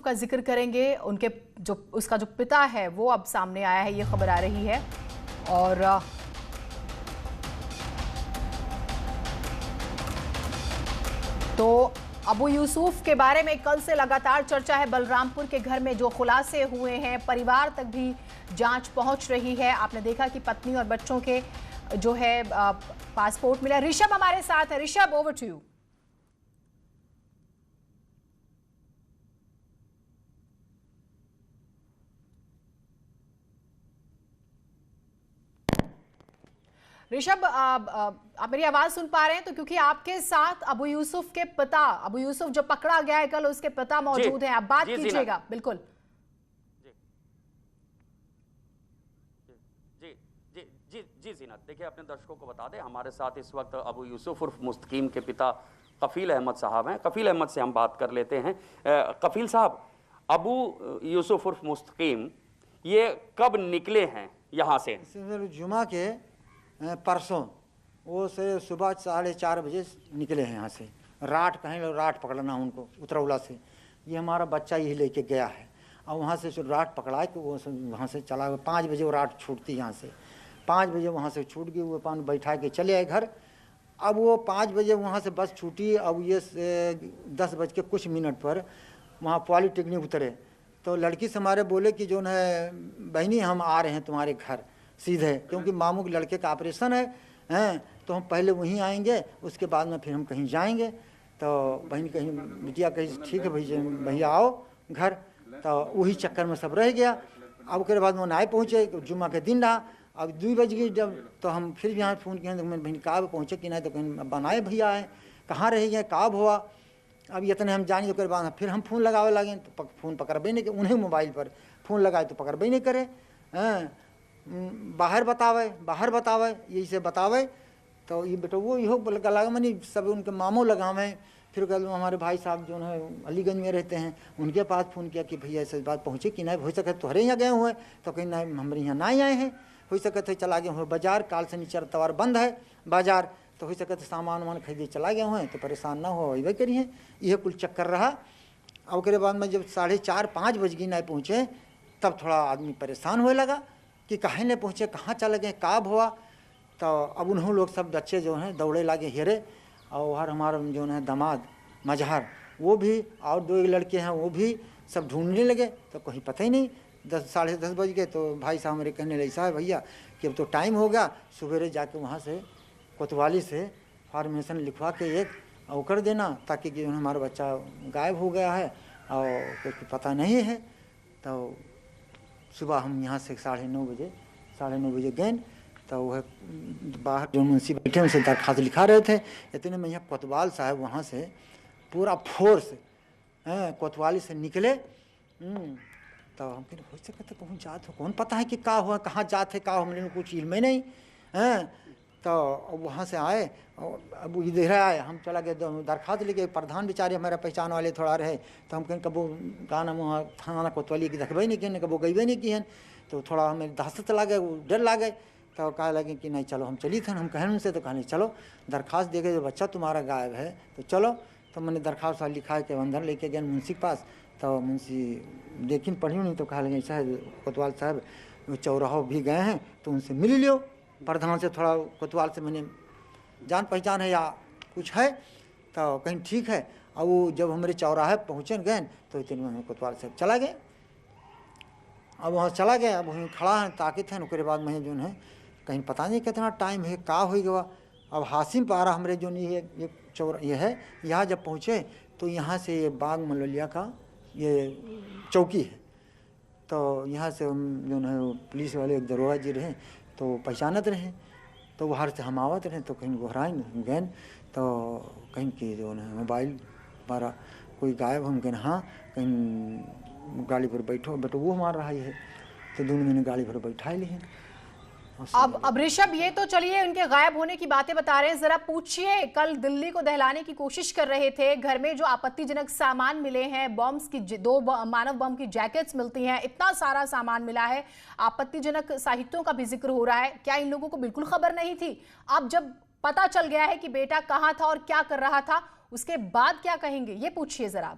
का जिक्र करेंगे। उनके उसका जो पिता है वो अब सामने आया है, ये खबर आ रही है। और तो अबू यूसुफ के बारे में कल से लगातार चर्चा है। बलरामपुर के घर में जो खुलासे हुए हैं, परिवार तक भी जांच पहुंच रही है। आपने देखा कि पत्नी और बच्चों के जो है पासपोर्ट मिला। ऋषभ हमारे साथ है। Rishabh, over to you. Rishabh, आप मेरी आवाज सुन पा रहे हैं? तो क्योंकि आपके साथ अबू यूसुफ के पिता, अबू यूसुफ जो पकड़ा गया है कल, उसके पिता मौजूद हैं। आप बात कीजिएगा। बिल्कुल जी जीनत, देखिए अपने दर्शकों को बता दें, हमारे साथ इस वक्त अबू यूसुफ उर्फ मुस्तकीम के पिता कफील अहमद साहब हैं। कफील अहमद से हम बात कर लेते हैं। कफील साहब, अबू यूसुफ उर्फ मुस्तकीम ये कब निकले हैं यहाँ से? जुमा के परसों वो से सुबह 4:30 बजे निकले हैं यहाँ से। रात कहीं रात पकड़ना उनको उतरौला से। ये हमारा बच्चा यही लेके गया है और वहाँ से रात पकड़ा कि वो वहाँ से चला गया। 5 बजे वो रात छूटती यहाँ से। 5 बजे वहाँ से छूट गई। वो पान बैठा के चले आए घर। अब वो 5 बजे वहाँ से बस छूटी। अब ये 10 बज के कुछ मिनट पर वहाँ पॉलीटेक्निक उतरे तो लड़की से हमारे बोले कि जो है बहनी हम आ रहे हैं तुम्हारे घर सीधे, क्योंकि मामू के लड़के का ऑपरेशन है तो हम पहले वहीं आएंगे, उसके बाद में फिर हम कहीं जाएंगे। तो बहन कहीं बिटिया कहीं ठीक है भैया आओ घर। तो वही चक्कर में सब रह गया। अब उसके बाद वो नाए पहुँचे, जुम्मा के दिन रहा। अब 2 बज गई जब, तो हम फिर यहाँ फ़ोन किए तो मैं बहन कब पहुँचे कि नहीं, तो कहीं बनाए भैया आए, कहाँ रह गए, कब हुआ। अब इतने हम जानी तो बाद फिर हम फ़ोन लगावे लगे तो फ़ोन पकड़बे नहीं, उन्हें मोबाइल पर फ़ोन लगाए तो पकड़बे नहीं करे। बाहर बतावे यही से बतावे। तो ये बेटा वो इहो लगा मनी सब उनके मामों लगावे। फिर कल हमारे भाई साहब जो है अलीगंज में रहते हैं, उनके पास फ़ोन किया कि भैया ऐसे बात पहुँचे कि नहीं, हो सके तुम्हारे यहाँ गए हुए, तो कहीं नहीं हमारे यहाँ ना आए हैं, हो सके तो चला गए हुए बाजार। काल से नीचे तवार बंद है बाजार, तो हो सके तो सामान वामान खरीदे चला गए हुए, तो परेशान ना हो अबे करिए। यह कुल चक्कर रहा। अब उसके बाद में जब 4:30-5 बज गई नहीं पहुँचे, तब थोड़ा आदमी परेशान होने लगा कि कहीं नहीं पहुँचे, कहाँ चले गए, काब हुआ। तो अब उन्होंने लोग सब बच्चे जो हैं दौड़े लगे हेरे। और वहाँ हमारा जो है दामाद मजहर वो भी और 2 लड़के हैं वो भी सब ढूंढने लगे। तो कहीं पता ही नहीं। 10-10:30 बज गए। तो भाई साहब मेरे कहने लगे साहब भैया कि अब तो टाइम हो गया, सवेरे जाके वहाँ से कोतवाली से फॉर्मेशन लिखवा के एक और कर देना, ताकि कि हमारा बच्चा गायब हो गया है और कुछ पता नहीं है। तो सुबह हम यहाँ से 9:30 बजे गए। तो वह बाहर जो मुंशी बैठे उनसे दरख्वास्त लिखा रहे थे। इतने में यहाँ कोतवाल साहब वहाँ से पूरा फोर्स कोतवाली से निकले। तो हम फिर हो सके तो कौन जात हो, कौन पता है कि का हुआ, कहाँ जात है, का हमने कुछ इल्म ही नहीं है। तो वहाँ से आए। अब इधर आए, हम चला गए दरख्वास्त लेके। प्रधान बेचारे हमारा पहचान वाले थोड़ा रहे, तो हम कहें कबो गाना वहाँ थाना कोतवाली की देखबे नहीं किए, कबो गईबे नहीं किए। तो थोड़ा हमें दहशत लगे, डर लगे। तो कहा लगे कि नहीं चलो हम चली थे। हम कहें उनसे, तो कहने चलो दरख्वास्त दे गए, बच्चा तुम्हारा गायब है तो चलो। तो मैंने दरख्वास्त लिखा के अंदर लेके गए मुंशी के पास। तो मुंशी देखिन पढ़ी नहीं, तो कहा लगे साहब कोतवाल साहब चौराहा भी गए हैं, तो उनसे मिल लियो। प्रधान से थोड़ा कोतवाल से मैंने जान पहचान है या कुछ है, तो कहीं ठीक है। और वो जब हमारे चौराहे पहुँचे गए तो इतने में कोतवाल साहब चला गए। अब वहाँ चला गया, अब वहीं खड़ा है ताकत है। उसके बाद में जो है कहीं पता नहीं कितना टाइम है, का हो गया। अब हासिम पारा हमारे जो ये है, यहाँ जब पहुँचे तो यहाँ से ये बाग मललिया का ये चौकी है। तो यहाँ से हम जो है पुलिस वाले एक दरोगा जी रहे, तो पहचानत रहे। तो बाहर से हम आवत रहे, तो कहीं गोहराई गए तो कहीं की जो है मोबाइल हमारा कोई गायब। हम कहें हाँ, कहीं गाड़ी पर बैठो वो हमारा रहा है। तो दोनों मैंने गाड़ी पर बैठा ली है। अब ऋषभ, ये तो चलिए उनके गायब होने की बातें बता रहे हैं, जरा पूछिए, कल दिल्ली को दहलाने की कोशिश कर रहे थे, घर में जो आपत्तिजनक सामान मिले हैं, बॉम्ब्स की 2 मानव बम की जैकेट्स मिलती हैं, इतना सारा सामान मिला है, आपत्तिजनक साहित्यों का भी जिक्र हो रहा है, क्या इन लोगों को बिल्कुल खबर नहीं थी? अब जब पता चल गया है कि बेटा कहाँ था और क्या कर रहा था, उसके बाद क्या कहेंगे, ये पूछिए जरा।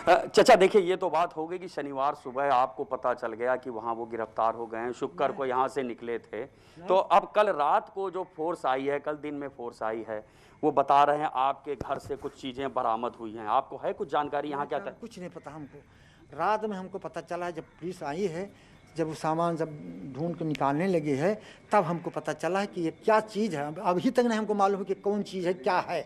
चचा देखिए, ये तो बात हो गई कि शनिवार सुबह आपको पता चल गया कि वहां वो गिरफ्तार हो गए हैं, शुक्र को यहाँ से निकले थे। तो अब कल रात को जो फोर्स आई है, कल दिन में फोर्स आई है, वो बता रहे हैं आपके घर से कुछ चीजें बरामद हुई हैं। आपको है कुछ जानकारी यहाँ क्या कर? कुछ नहीं पता हमको। रात में हमको पता चला है, जब पुलिस आई है, जब वो सामान जब ढूंढ के निकालने लगी है, तब हमको पता चला है कि ये क्या चीज़ है। अभी तक नहीं हमको मालूम है कि कौन चीज़ है, क्या है,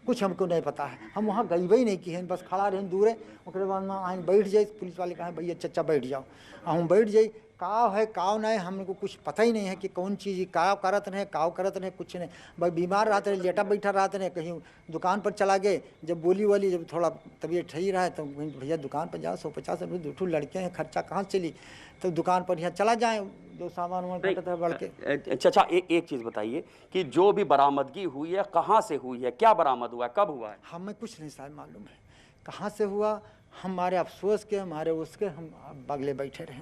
कुछ हमको नहीं पता है। हम वहाँ गईबे ही नहीं की हैं, बस खड़ा रहे दूर है। उसके बाद में आए बैठ जाए, पुलिस वाले कहा भैया चचा बैठ जाओ, हम बैठ जाए। काव है काव नहीं, हमको कुछ पता ही नहीं है कि कौन चीज़ काव करत रहे, काव करत रहे, कुछ नहीं। भाई बीमार रहते रहे, लेटा बैठा रहते रहे, कहीं दुकान पर चला गए। जब बोली वाली जब थोड़ा तबीयत ठीक रहा है तो भैया दुकान पर जाओ, 150 रुपये, 2 लड़के हैं, खर्चा कहाँ चली, तो दुकान पर यहाँ चला जाए, जो सामान वामान घटता है बढ़ के। चचा एक चीज बताइए कि जो भी बरामदगी हुई है कहाँ से हुई है, क्या बरामद हुआ है, कब हुआ है? हमें कुछ नहीं साहब मालूम है कहाँ से हुआ। हमारे अफसोस के, हमारे उसके हम बगले बैठे रहे।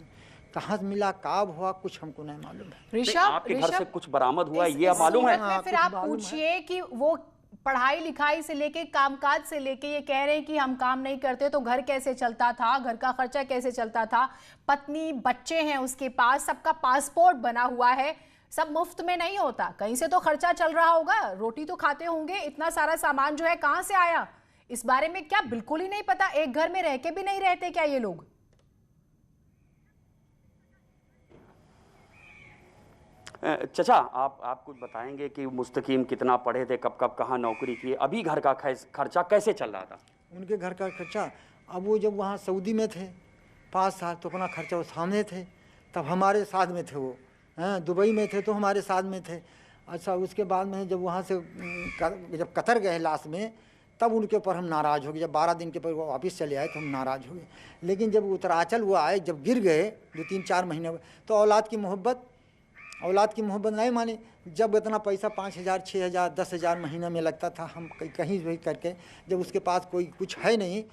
कहाँ से मिला, कब हुआ, कुछ हमको नहीं मालूम है। ऋषभ, आपके घर से कुछ बरामद हुआ है, ये मालूम है? फिर आप पूछिए कि वो पढ़ाई लिखाई से लेके कामकाज से लेके ये कह रहे हैं कि हम काम नहीं करते तो घर कैसे चलता था, घर का खर्चा कैसे चलता था, पत्नी बच्चे हैं उसके पास, सबका पासपोर्ट बना हुआ है, सब मुफ्त में नहीं होता, कहीं से तो खर्चा चल रहा होगा, रोटी तो खाते होंगे। इतना सारा सामान जो है कहां से आया, इस बारे में क्या बिल्कुल ही नहीं पता? एक घर में रह के भी नहीं रहते क्या ये लोग? चचा आप कुछ बताएंगे कि मुस्तकीम कितना पढ़े थे, कब कब कहाँ नौकरी किए, अभी घर का खर्चा कैसे चल रहा था? उनके घर का खर्चा, अब वो जब वहाँ सऊदी में थे 5 साल तो अपना खर्चा वो सामने थे, तब हमारे साथ में थे वो। दुबई में थे तो हमारे साथ में थे। अच्छा, उसके बाद में जब वहाँ से जब कतर गए लास्ट में, तब उनके ऊपर हम नाराज़ हो गए। जब 12 दिन के ऊपर वो वापस चले आए तो हम नाराज़ हो गए। लेकिन जब उत्तराचल वो आए, जब गिर गए 2-3-4 महीने, तो औलाद की मोहब्बत नहीं मानी। जब इतना पैसा 5,000, 6,000, 10,000 महीना में लगता था, हम कहीं भी करके, जब उसके पास कोई कुछ है नहीं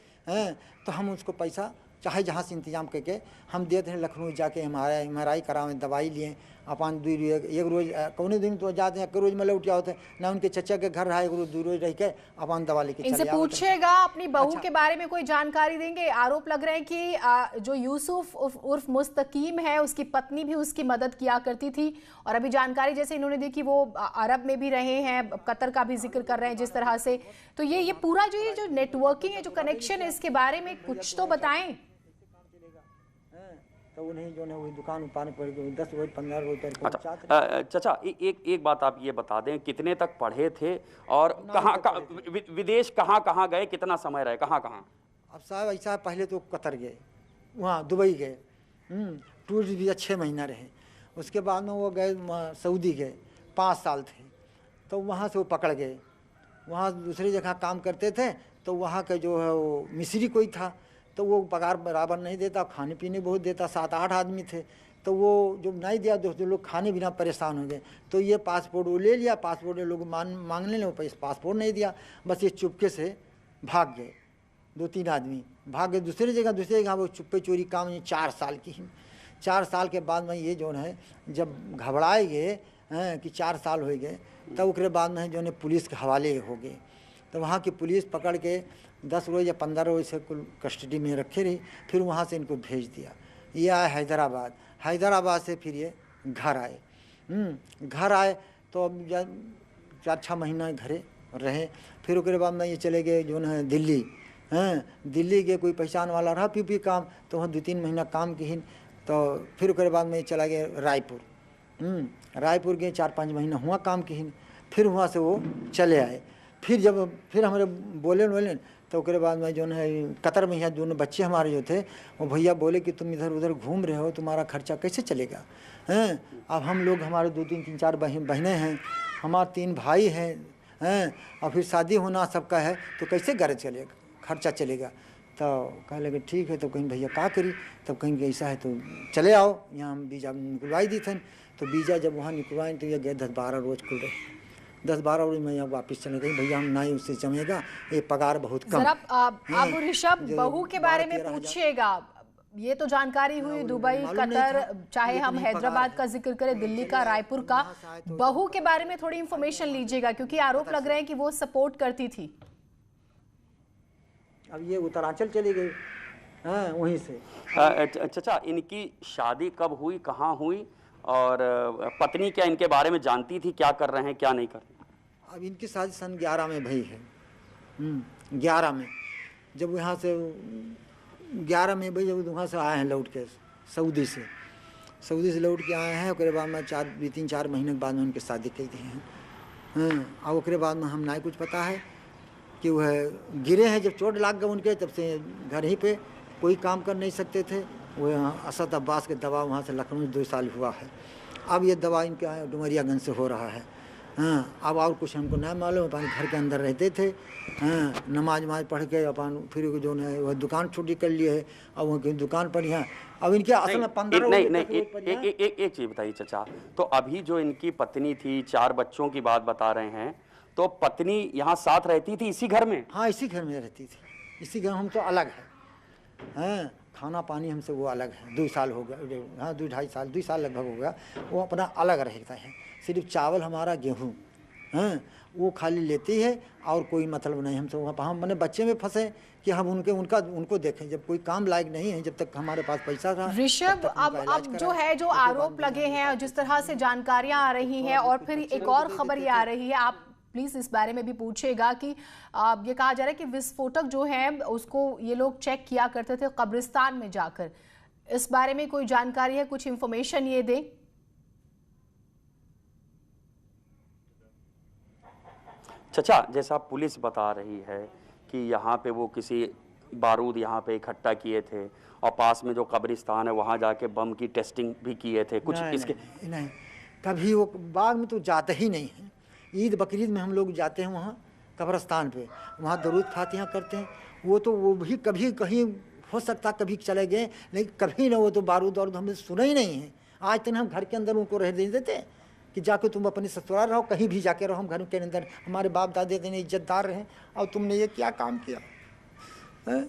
तो हम उसको पैसा चाहे जहाँ से इंतजाम करके हम देते हैं। लखनऊ जाके MRI करावें, दवाई लिए, अपन 1 रोज कौने दिन तो जाते हैं, 1 रोज में लौट जाओ थे ना। उनके चचा के घर रहा 1 रोज 2 रोज रह के अपन दवा लेके चले। इनसे पूछेगा अपनी बहू के बारे में कोई जानकारी देंगे। आरोप लग रहे हैं कि जो यूसुफ उर्फ मुस्तकीम है, उसकी पत्नी भी उसकी मदद किया करती थी, और अभी जानकारी जैसे इन्होंने दी कि वो अरब में भी रहे हैं, कतर का भी जिक्र कर रहे हैं जिस तरह से। तो ये पूरा जो नेटवर्किंग है, जो कनेक्शन है, इसके बारे में कुछ तो बताएं। तो उन्हें जो है वही दुकान उपान पर 10 रोज 15 रोज तक। अच्छा चचा, एक बात आप ये बता दें, कितने तक पढ़े थे और कहाँ विदेश कहाँ गए, कितना समय रहे, कहाँ? अब साहब ऐसा पहले तो कतर गए, वहाँ दुबई गए, टूरिस्ट भी 6 महीना रहे। उसके बाद में वो गए सऊदी गए, 5 साल थे, तो वहाँ से वो पकड़ गए। वहाँ दूसरी जगह काम करते थे, तो वहाँ का जो है वो मिस्री कोई था, तो वो पगार बराबर नहीं देता, खाने पीने बहुत देता। 7-8 आदमी थे, तो वो जो नहीं दिया, जो लोग खाने बिना परेशान हो गए। तो ये पासपोर्ट वो ले लिया, पासपोर्ट लोग मांगने लगे, पासपोर्ट नहीं दिया, बस ये चुपके से भाग गए। 2-3 आदमी भाग गए दूसरी जगह वो चुप्पे चोरी काम। 4 साल की 4 साल के बाद में ये जो है जब घबराए गए कि 4 साल हो गए, तब उसके बाद में जो है पुलिस के हवाले हो गए। तो वहाँ की पुलिस पकड़ के 10 रोज या 15 रोज से कुल कस्टडी में रखे रही। फिर वहाँ से इनको भेज दिया। ये आए हैदराबाद से फिर ये घर आए। घर आए तो अब 4-6 महीना घरे रहे। फिर उसके बाद में ये चले गए जो है दिल्ली। दिल्ली के कोई पहचान वाला रहा पी काम, तो वहाँ 2-3 महीना काम की। तो फिर उसके बाद में चला गया रायपुर। रायपुर गए, 4-5 महीना हुआ काम की। फिर वहाँ से वो चले आए। फिर हमारे बोले तो उसके बाद में जो है कतर में यहाँ दोनों बच्चे हमारे जो थे, वो भैया बोले कि तुम इधर उधर घूम रहे हो, तुम्हारा खर्चा कैसे चलेगा? अब हम लोग, हमारे 2-3-4 बहनें हैं, हमारे 3 भाई हैं, और फिर शादी होना सबका है, तो कैसे घर चलेगा, खर्चा चलेगा? तो कह लगे ठीक है। तो कहीं भैया क्या करी? तब कहीं ऐसा है तो चले आओ, यहाँ हम वीज़ा निकलवाई दी थे। तो वीज़ा जब वहाँ निकलवाए तो ये गए 10-12 रोज खुल रहे। 10-12 रोज में यहाँ वापस चले गए। भैया हम नहीं उससे जमेगा, ये पगार बहुत कम। आप ऋषभ बहू के बारे में पूछिएगा। ये तो जानकारी हुई दुबई, कतर, चाहे हम हैदराबाद का जिक्र करें, दिल्ली का, रायपुर का। बहू के बारे में थोड़ी इंफॉर्मेशन लीजिएगा, क्योंकि आरोप लग रहे हैं कि वो सपोर्ट करती थी। अब ये उत्तरांचल चली गई, हाँ वहीं से। चाचा, इनकी शादी कब हुई, कहाँ हुई, और पत्नी क्या इनके बारे में जानती थी, क्या कर रहे हैं क्या नहीं कर रहे? अब इनकी शादी सन 11 में भई है, 11 में, जब यहाँ से 11 में भाई जब वहाँ से आए हैं लौट के सऊदी से लौट के आए हैं। उसके बाद में 3-4 महीने के बाद में उनकी शादी की थी हैं। हाँ, और उसके बाद में हम नहीं कुछ पता है कि वह गिरे हैं, जब चोट लाग गए उनके, तब से घर ही पे कोई काम कर नहीं सकते थे। वह असद अब्बास के दवा वहाँ से लखनऊ 2 साल हुआ है। अब ये दवा इनके डुमरियागंज से हो रहा है। हाँ, अब और कुछ हमको नहीं मालूम। अपन घर के अंदर रहते थे, हाँ, नमाज पढ़ के अपन फिर जो है वह दुकान छुट्टी कर लिए है। अब वह दुकान पर यहाँ अब इनके असल में 15 एक चीज बताइए चाचा, तो अभी जो इनकी पत्नी थी, 4 बच्चों की बात बता रहे हैं, तो पत्नी यहाँ साथ रहती थी इसी घर में? हाँ, इसी घर में रहती थी, इसी घर। हम तो अलग है, हाँ, खाना पानी हमसे वो अलग है। 2 साल हो गया, हाँ 2 साल लगभग हो गया। वो अपना अलग रहता है, सिर्फ चावल हमारा गेहूँ, हाँ, वो खाली लेती है और कोई मतलब नहीं हमसे। वहाँ हम मैंने बच्चे में फंसे कि हम उनको देखें, जब कोई काम लायक नहीं है, जब तक हमारे पास पैसा था। ऋषभ, अब जो है, जो आरोप लगे हैं, जिस तरह से जानकारियां आ रही हैं, और फिर एक और खबर ये आ रही है, आप प्लीज इस बारे में भी पूछेगा कि ये कहा जा रहा है कि विस्फोटक जो है उसको ये लोग चेक किया करते थे कब्रिस्तान में जाकर। इस बारे में कोई जानकारी है, कुछ इंफॉर्मेशन ये दे? चाचा, जैसा पुलिस बता रही है कि यहाँ पे वो किसी बारूद यहाँ पे इकट्ठा किए थे, और पास में जो कब्रिस्तान है वहाँ जाके बम की टेस्टिंग भी किए थे कुछ। इसके नहीं, कभी वो बाग में तो जाते ही नहीं है। ईद बकरीद में हम लोग जाते हैं वहाँ कब्रिस्तान पे, वहाँ दरूद फातिहा करते हैं। वो भी कभी कहीं हो सकता कभी चले गए, लेकिन कभी ना वो तो बारूद और हमने सुना ही नहीं है। आज तक हम घर के अंदर उनको रह देते कि जाके तुम अपनी ससुराल रहो, कहीं भी जाके रहो, हम घर के अंदर हमारे बाप दादे इतने इज्जतदार रहे, और तुमने ये क्या काम किया है?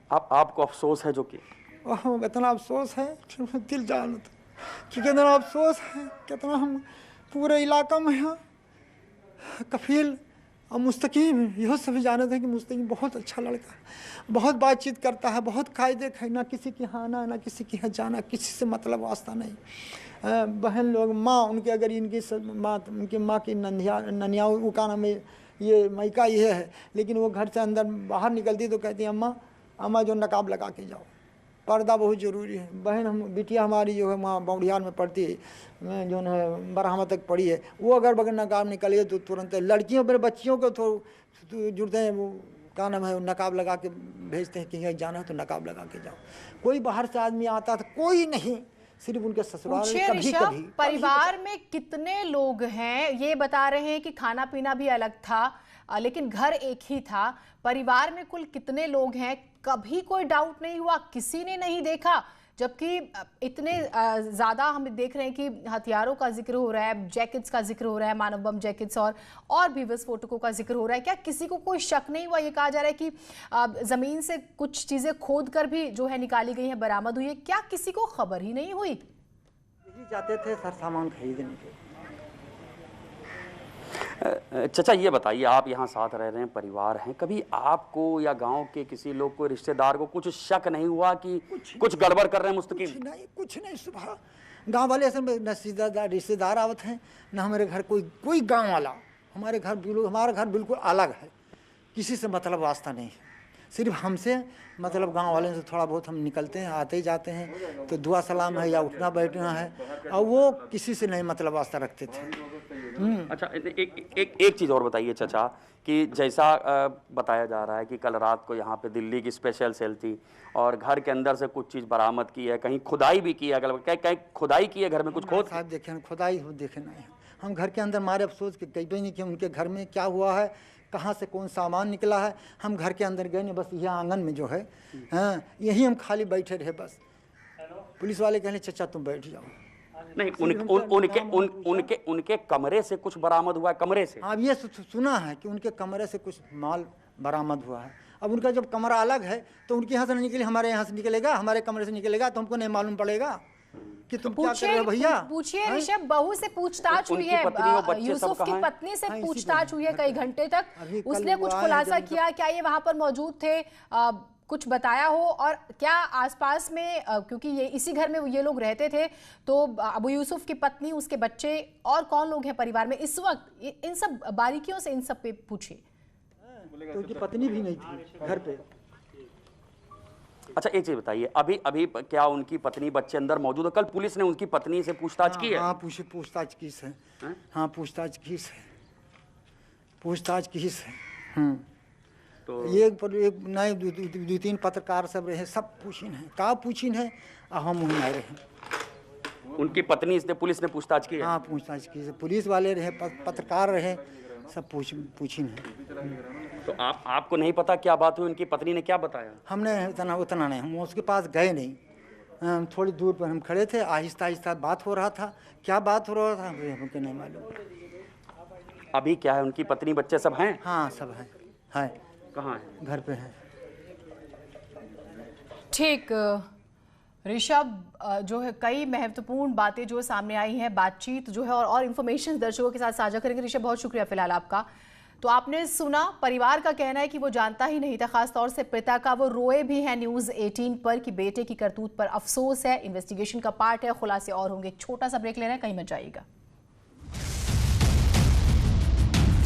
आपको अफसोस है जो कि इतना अफसोस है, दिल जानता कि कितना अफसोस है, कितना हम पूरे इलाका में यहाँ कफील और मुस्तकीम यह सभी जानते हैं कि मुस्तकीम बहुत अच्छा लड़का है, बहुत बातचीत करता है, बहुत कायदे है, ना किसी के यहाँ आना, ना किसी के यहाँ जाना, किसी से मतलब वास्ता नहीं। बहन लोग, माँ उनके, अगर इनकी उनकी माँ की ननिया का नाम है, ये मायका ये है, लेकिन वो घर से अंदर बाहर निकलती तो कहती है अम्मा जो नकाब लगा के जाओ, पर्दा बहुत ज़रूरी है। बहन हम बिटिया हमारी जो है वहाँ बौड़ियार में पढ़ती है, जो है बरहमा तक पढ़ी है, वो अगर बगैर नकाब निकलिए तो तुरंत लड़कियों पर बच्चियों को तो जुड़ते हैं, वो क्या नाम है, नकाब लगा के भेजते हैं कि कहीं जाना है तो नकाब लगा के जाओ। कोई बाहर से आदमी आता था, कोई नहीं, सिर्फ उनके ससुराल में कभी परिवार में कितने लोग हैं? ये बता रहे हैं कि खाना पीना भी अलग था, लेकिन घर एक ही था। परिवार में कुल कितने लोग हैं? कभी कोई डाउट नहीं हुआ, किसी ने नहीं देखा, जबकि इतने ज्यादा हम देख रहे हैं कि हथियारों का जिक्र हो रहा है, जैकेट्स का जिक्र हो रहा है, मानव बम जैकेट्स और भी विस्फोटकों का जिक्र हो रहा है। क्या किसी को कोई शक नहीं हुआ? ये कहा जा रहा है कि जमीन से कुछ चीजें खोद कर भी जो है निकाली गई हैं, बरामद हुई है। क्या किसी को खबर ही नहीं हुई? जाते थे सर सामान खरीदने के। चाचा, ये बताइए, आप यहाँ साथ रह रहे हैं, परिवार हैं, कभी आपको या गांव के किसी लोग को, रिश्तेदार को कुछ शक नहीं हुआ कि कुछ गड़बड़ कर रहे हैं मुस्तकीम? कुछ नहीं। सुबह गांव वाले असल में रिश्तेदार आवत हैं, ना हमारे घर कोई गांव वाला। हमारा घर बिल्कुल अलग है, किसी से मतलब वास्ता नहीं है, सिर्फ हमसे मतलब गांव वाले से थोड़ा बहुत हम निकलते हैं, आते ही जाते हैं, तो दुआ सलाम है या उठना बैठना है, और वो किसी से नहीं मतलब वास्ता रखते थे। अच्छा, एक चीज़ और बताइए चाचा, कि जैसा बताया जा रहा है कि कल रात को यहाँ पे दिल्ली की स्पेशल सेल थी और घर के अंदर से कुछ चीज़ बरामद की है, कहीं खुदाई भी की है, कहीं खुदाई की है घर में कुछ खोद? साहब देखे खुदाई देखे नहीं, हम घर के अंदर मारे अफसोस के कहीं भी नहीं कि उनके घर में क्या हुआ है, कहाँ से कौन सामान निकला है। हम घर के अंदर गए नहीं, बस यहाँ आंगन में जो है, हाँ यही हम खाली बैठे रहे बस। पुलिस वाले कहले चचा तुम बैठ जाओ। नहीं, उनके कमरे से कुछ बरामद हुआ है? कमरे से? हाँ, ये सुना है कि उनके कमरे से कुछ माल बरामद हुआ है। अब उनका जब कमरा अलग है तो उनके यहाँ से नहीं निकले, हमारे यहाँ से निकलेगा, हमारे कमरे से निकलेगा तो हमको नहीं मालूम पड़ेगा। कि तुम क्या कर रहे हो भैया। पूछिए ऋषभ, बहू से पूछताछ हुई उनकी है, पत्नी और बच्चे सब यूसुफ की कहाँ हैं? पत्नी से हाँ, इसी पूछताछ पर हुई है कई घंटे अभी तक। कल उसने वो कुछ आए खुलासा जब- किया, क्या ये वहां पर मौजूद थे, कुछ बताया हो, और क्या आसपास में, क्योंकि ये इसी घर में ये लोग रहते थे, तो अबू यूसुफ की पत्नी, उसके बच्चे और कौन लोग हैं परिवार में इस वक्त, इन सब बारीकियों से इन सब पे पूछिए। तो उनकी पत्नी भी नहीं थी घर पे। अच्छा एक चीज बताइए, अभी अभी क्या उनकी पत्नी बच्चे अंदर मौजूद है? कल पुलिस ने उनकी पत्नी से पूछताछ की है? हाँ पूछताछ की है। हाँ पूछताछ की है, पूछताछ की है। तो एक नए दो तीन पत्रकार सब रहे, सब पूछिन है, का पूछिन है, हम वहीं आए रहे। उनकी पत्नी से पुलिस ने पूछताछ की है? हाँ पूछताछ की है, पुलिस वाले रहे, पत्रकार रहे, सब पूछिन है। तो आपको नहीं पता क्या बात हुई? उनकी पत्नी ने क्या बताया? हमने उतना नहीं, हम उसके पास गए नहीं, हम थोड़ी दूर पर हम खड़े थे, आहिस्ता आहिस्ता बात हो रहा था, क्या बात हो रहा था हमको नहीं मालूम। अभी क्या है, उनकी पत्नी बच्चे सब हैं? हाँ सब है। कहाँ है? घर पे है। ठीक ऋषभ, जो है कई महत्वपूर्ण बातें जो सामने आई हैं, बातचीत जो है और इन्फॉर्मेशन दर्शकों के साथ साझा करेंगे। ऋषभ बहुत शुक्रिया फिलहाल आपका। तो आपने सुना, परिवार का कहना है कि वो जानता ही नहीं था, खासतौर से पिता का। वो रोए भी हैं न्यूज़ 18 पर कि बेटे की करतूत पर अफसोस है, इन्वेस्टिगेशन का पार्ट है, खुलासे और होंगे। एक छोटा सा ब्रेक ले रहे हैं, कहीं मत जाइएगा।